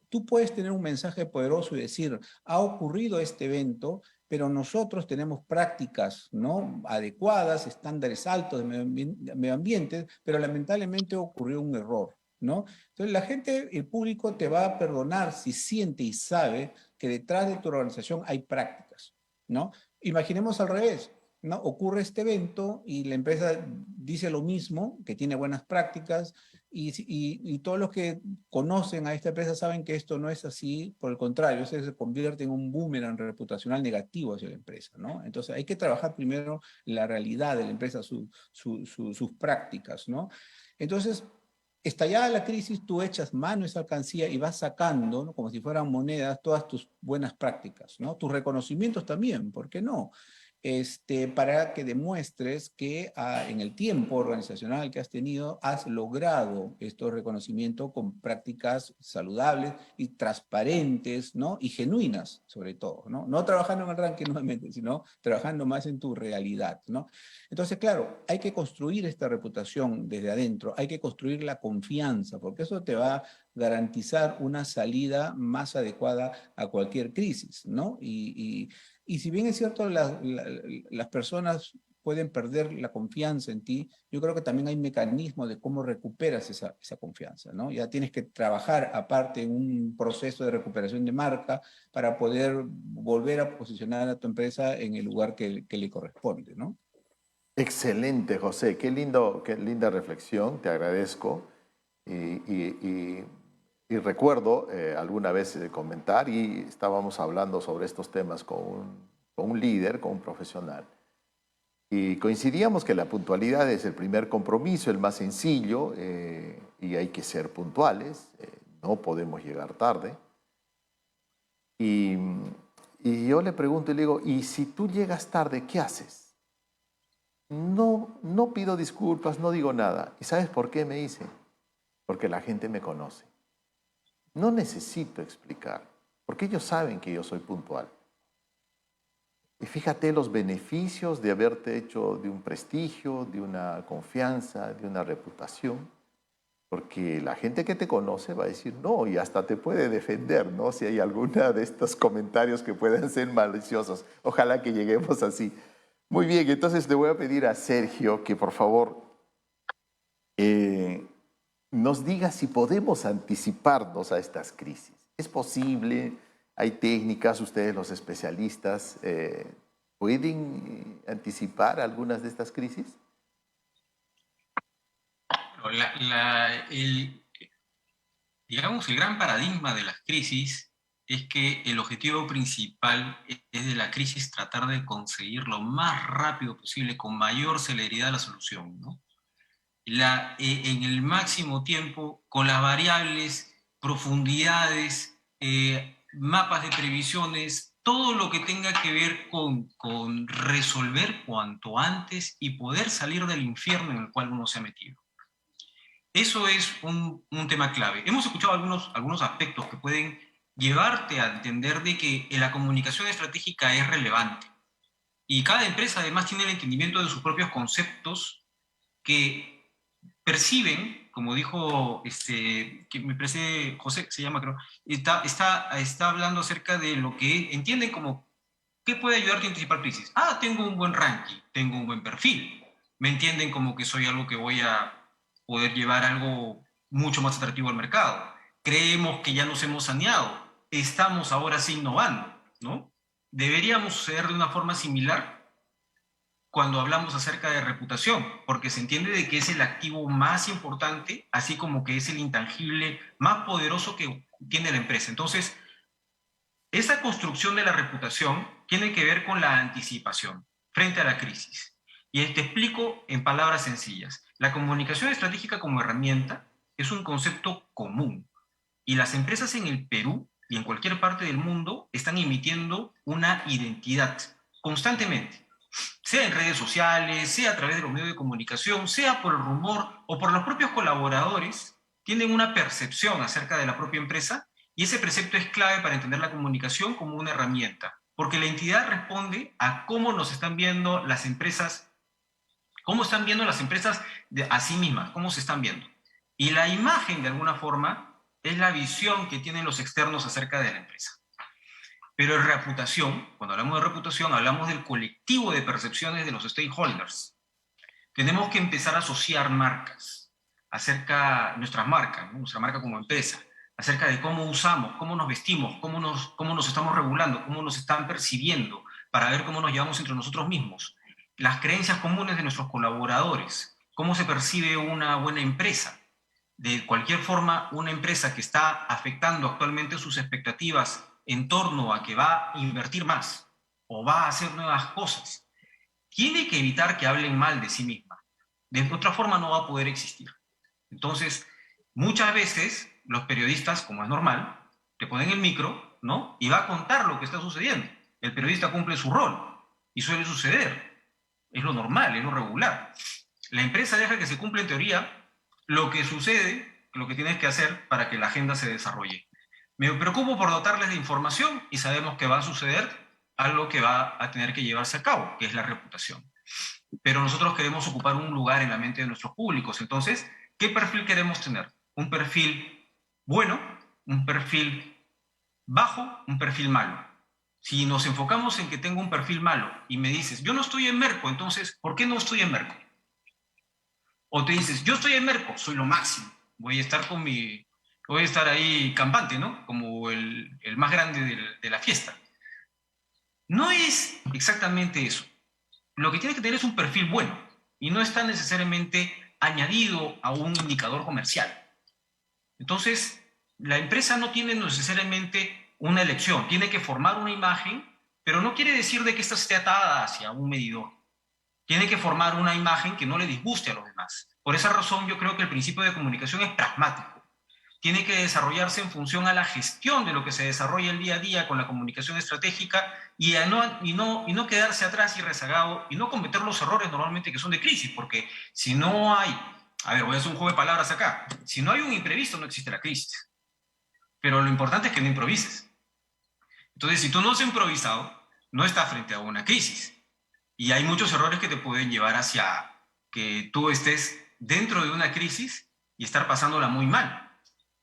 Tú puedes tener un mensaje poderoso y decir, ha ocurrido este evento, pero nosotros tenemos prácticas, ¿no? Adecuadas, estándares altos de medio ambiente, pero lamentablemente ocurrió un error, ¿no? Entonces la gente, el público te va a perdonar si siente y sabe que detrás de tu organización hay prácticas, ¿no? Imaginemos al revés, ¿no? Ocurre este evento y la empresa dice lo mismo, que tiene buenas prácticas, y todos los que conocen a esta empresa saben que esto no es así, por el contrario, se convierte en un boomerang reputacional negativo hacia la empresa, ¿no? Entonces hay que trabajar primero la realidad de la empresa, sus prácticas, ¿no? Entonces, estallada la crisis, tú echas mano a esa alcancía y vas sacando, ¿no? Como si fueran monedas, todas tus buenas prácticas, ¿no? Tus reconocimientos también, ¿por qué no? Para que demuestres que en el tiempo organizacional que has tenido has logrado estos reconocimientos con prácticas saludables y transparentes, ¿no? Y genuinas, sobre todo, ¿no? No trabajando en el ranking nuevamente, sino trabajando más en tu realidad, ¿no? Entonces, claro, hay que construir esta reputación desde adentro, hay que construir la confianza, porque eso te va a garantizar una salida más adecuada a cualquier crisis, ¿no? Y si bien es cierto, las personas pueden perder la confianza en ti, yo creo que también hay mecanismos de cómo recuperas esa confianza, ¿no? Ya tienes que trabajar aparte en un proceso de recuperación de marca para poder volver a posicionar a tu empresa en el lugar que le corresponde, ¿no? Excelente, José. Qué linda reflexión. Te agradezco. Y recuerdo alguna vez comentar y estábamos hablando sobre estos temas con un líder, con un profesional. Y coincidíamos que la puntualidad es el primer compromiso, el más sencillo, y hay que ser puntuales, no podemos llegar tarde. Y, y yo le pregunto y le digo, ¿y si tú llegas tarde, qué haces? No pido disculpas, no digo nada. ¿Y sabes por qué? Me dice, porque la gente me conoce. No necesito explicar, porque ellos saben que yo soy puntual. Y fíjate los beneficios de haberte hecho de un prestigio, de una confianza, de una reputación. Porque la gente que te conoce va a decir no y hasta te puede defender, ¿no? Si hay alguna de estos comentarios que puedan ser maliciosos. Ojalá que lleguemos así. Muy bien, entonces le voy a pedir a Sergio que por favor nos diga si podemos anticiparnos a estas crisis. ¿Es posible? ¿Hay técnicas? Ustedes los especialistas ¿pueden anticipar algunas de estas crisis? Digamos, el gran paradigma de las crisis es que el objetivo principal es de la crisis tratar de conseguir lo más rápido posible, con mayor celeridad, la solución, ¿no? En el máximo tiempo, con las variables, profundidades, mapas de previsiones, todo lo que tenga que ver con resolver cuanto antes y poder salir del infierno en el cual uno se ha metido. Eso es un tema clave. Hemos escuchado algunos aspectos que pueden llevarte a entender de que la comunicación estratégica es relevante. Y cada empresa además tiene el entendimiento de sus propios conceptos que perciben, como dijo, que me parece, José se llama, creo, está hablando acerca de lo que entienden como ¿qué puede ayudarte a anticipar crisis? Ah, tengo un buen ranking, tengo un buen perfil. Me entienden como que soy algo que voy a poder llevar algo mucho más atractivo al mercado. Creemos que ya nos hemos saneado, estamos ahora sí innovando, ¿no? Deberíamos suceder de una forma similar cuando hablamos acerca de reputación, porque se entiende de que es el activo más importante, así como que es el intangible más poderoso que tiene la empresa. Entonces, esa construcción de la reputación tiene que ver con la anticipación frente a la crisis. Y te explico en palabras sencillas. La comunicación estratégica como herramienta es un concepto común y las empresas en el Perú y en cualquier parte del mundo están emitiendo una identidad constantemente, sea en redes sociales, sea a través de los medios de comunicación, sea por el rumor o por los propios colaboradores, tienen una percepción acerca de la propia empresa y ese precepto es clave para entender la comunicación como una herramienta, porque la entidad responde a cómo nos están viendo las empresas. ¿Cómo están viendo las empresas a sí mismas? ¿Cómo se están viendo? Y la imagen, de alguna forma, es la visión que tienen los externos acerca de la empresa. Pero en reputación, cuando hablamos de reputación, hablamos del colectivo de percepciones de los stakeholders. Tenemos que empezar a asociar marcas, nuestras marcas, ¿no? Nuestra marca como empresa, acerca de cómo usamos, cómo nos vestimos, cómo nos estamos regulando, cómo nos están percibiendo, para ver cómo nos llevamos entre nosotros mismos. Las creencias comunes de nuestros colaboradores, cómo se percibe una buena empresa. De cualquier forma, una empresa que está afectando actualmente sus expectativas en torno a que va a invertir más o va a hacer nuevas cosas, tiene que evitar que hablen mal de sí misma. De otra forma no va a poder existir. Entonces, muchas veces los periodistas, como es normal, te ponen el micro, ¿no? Y va a contar lo que está sucediendo. El periodista cumple su rol y suele suceder. Es lo normal, es lo regular. La empresa deja que se cumpla en teoría lo que sucede, lo que tienes que hacer para que la agenda se desarrolle. Me preocupo por dotarles de información y sabemos que va a suceder algo que va a tener que llevarse a cabo, que es la reputación. Pero nosotros queremos ocupar un lugar en la mente de nuestros públicos. Entonces, ¿qué perfil queremos tener? Un perfil bueno, un perfil bajo, un perfil malo. Si nos enfocamos en que tengo un perfil malo y me dices, yo no estoy en Merco, entonces, ¿por qué no estoy en Merco? O te dices, yo estoy en Merco, soy lo máximo, voy a estar ahí campante, ¿no? Como el más grande de la fiesta. No es exactamente eso. Lo que tienes que tener es un perfil bueno y no está necesariamente añadido a un indicador comercial. Entonces, la empresa no tiene necesariamente una elección, tiene que formar una imagen, pero no quiere decir de que ésta esté atada hacia un medidor. Tiene que formar una imagen que no le disguste a los demás. Por esa razón, yo creo que el principio de comunicación es pragmático. Tiene que desarrollarse en función a la gestión de lo que se desarrolla el día a día con la comunicación estratégica y no quedarse atrás y rezagado y no cometer los errores normalmente que son de crisis, porque si no hay, a ver, voy a hacer un juego de palabras acá, si no hay un imprevisto no existe la crisis. Pero lo importante es que no improvises. Entonces, si tú no has improvisado, no estás frente a una crisis. Y hay muchos errores que te pueden llevar hacia que tú estés dentro de una crisis y estar pasándola muy mal.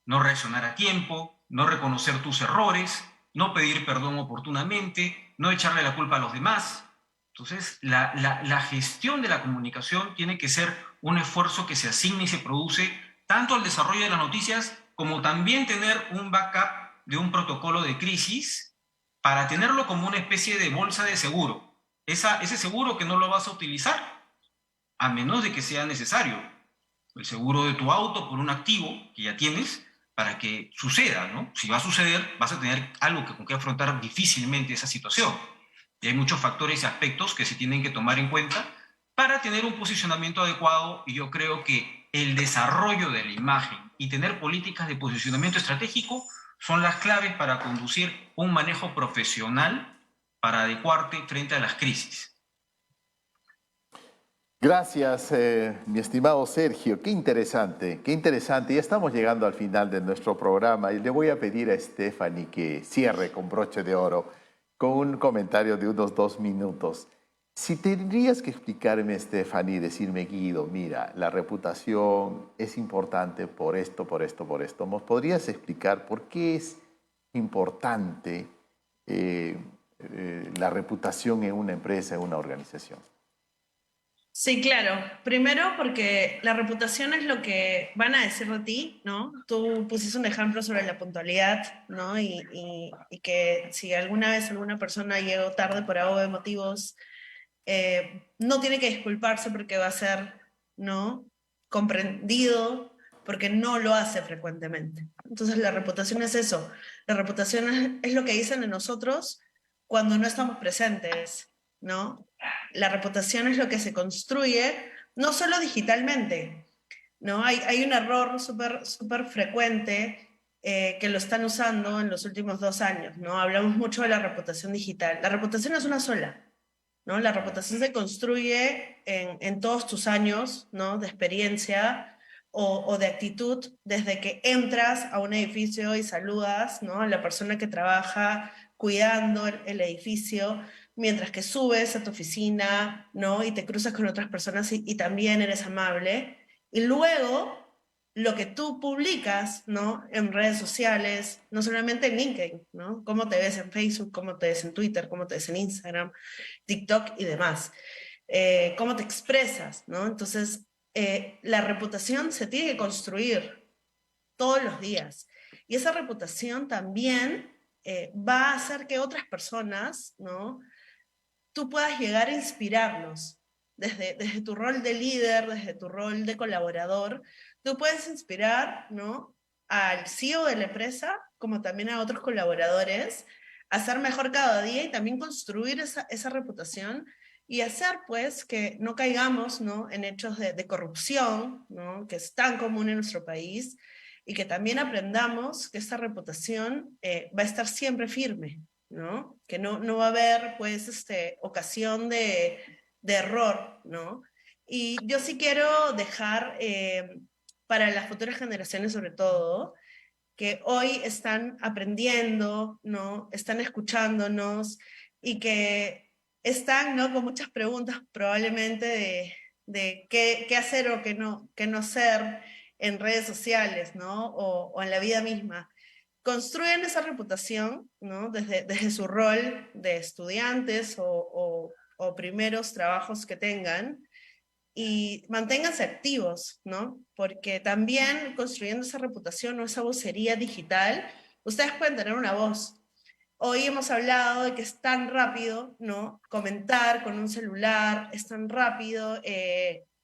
No reaccionar a tiempo, no reconocer tus errores, no pedir perdón oportunamente, no echarle la culpa a los demás. Entonces, la gestión de la comunicación tiene que ser un esfuerzo que se asigne y se produce tanto al desarrollo de las noticias como también tener un backup de un protocolo de crisis para tenerlo como una especie de bolsa de seguro. Ese seguro que no lo vas a utilizar a menos de que sea necesario. El seguro de tu auto por un activo que ya tienes para que suceda, ¿no? Si va a suceder, vas a tener algo con que afrontar difícilmente esa situación. Y hay muchos factores y aspectos que se tienen que tomar en cuenta para tener un posicionamiento adecuado, y yo creo que el desarrollo de la imagen y tener políticas de posicionamiento estratégico son las claves para conducir un manejo profesional para adecuarte frente a las crisis. Gracias, mi estimado Sergio. Qué interesante, qué interesante. Ya estamos llegando al final de nuestro programa y le voy a pedir a Stephanie que cierre con broche de oro con un comentario de unos 2 minutos. Si tendrías que explicarme, Stephanie, decirme, Guido, mira, la reputación es importante por esto, por esto, por esto. ¿Nos podrías explicar por qué es importante la reputación en una empresa, en una organización? Sí, claro. Primero porque la reputación es lo que van a decir de ti, ¿no? Tú pusiste un ejemplo sobre la puntualidad, ¿no? Y que si alguna vez alguna persona llegó tarde por algo de motivos, no tiene que disculparse porque va a ser, ¿no?, comprendido porque no lo hace frecuentemente. Entonces la reputación es eso. La reputación es lo que dicen de nosotros cuando no estamos presentes, ¿no? La reputación es lo que se construye no solo digitalmente, ¿no? Hay un error súper frecuente que lo están usando en los últimos 2 años, ¿no? Hablamos mucho de la reputación digital. La reputación es una sola, ¿no? La reputación se construye en todos tus años, ¿no?, de experiencia o de actitud, desde que entras a un edificio y saludas, ¿no?, a la persona que trabaja cuidando el edificio, mientras que subes a tu oficina, ¿no?, y te cruzas con otras personas y también eres amable. Y luego, lo que tú publicas, ¿no?, en redes sociales, no solamente en LinkedIn, ¿no?, cómo te ves en Facebook, cómo te ves en Twitter, cómo te ves en Instagram, TikTok y demás. Cómo te expresas, ¿no? Entonces, la reputación se tiene que construir todos los días. Y esa reputación también va a hacer que otras personas, ¿no?, tú puedas llegar a inspirarlos. Desde tu rol de líder, desde tu rol de colaborador, tú puedes inspirar, ¿no?, al CEO de la empresa, como también a otros colaboradores, a ser mejor cada día y también construir esa reputación y hacer, pues, que no caigamos, ¿no?, en hechos de corrupción, ¿no?, que es tan común en nuestro país, y que también aprendamos que esta reputación va a estar siempre firme, ¿no? Que no va a haber, pues, ocasión de error, ¿no? Y yo sí quiero dejar para las futuras generaciones, sobre todo, que hoy están aprendiendo, ¿no?, están escuchándonos y que están, ¿no?, con muchas preguntas probablemente de qué hacer o qué no hacer en redes sociales, ¿no?, o en la vida misma. Construyen esa reputación, ¿no?, desde su rol de estudiantes o primeros trabajos que tengan, y manténganse activos, ¿no? Porque también construyendo esa reputación o esa vocería digital, ustedes pueden tener una voz. Hoy hemos hablado de que es tan rápido, ¿no?, comentar con un celular, es tan rápido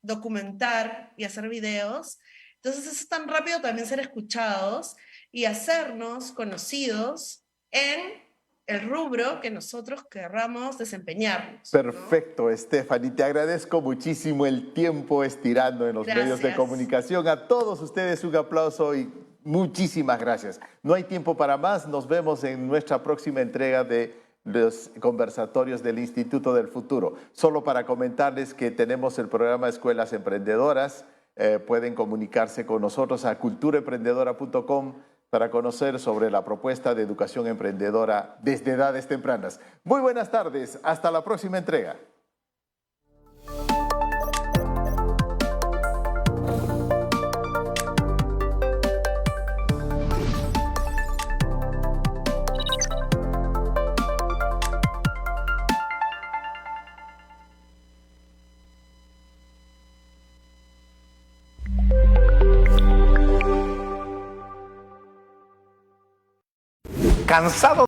documentar y hacer videos. Entonces es tan rápido también ser escuchados y hacernos conocidos en el rubro que nosotros querramos desempeñarnos, ¿no? Perfecto, Stephanie. Te agradezco muchísimo el tiempo estirando en los medios de Gracias. comunicación. A todos ustedes un aplauso y muchísimas gracias. No hay tiempo para más. Nos vemos en nuestra próxima entrega de los conversatorios del Instituto del Futuro. Solo para comentarles que tenemos el programa Escuelas Emprendedoras. Pueden comunicarse con nosotros a culturaemprendedora.com para conocer sobre la propuesta de educación emprendedora desde edades tempranas. Muy buenas tardes. Hasta la próxima entrega. cansado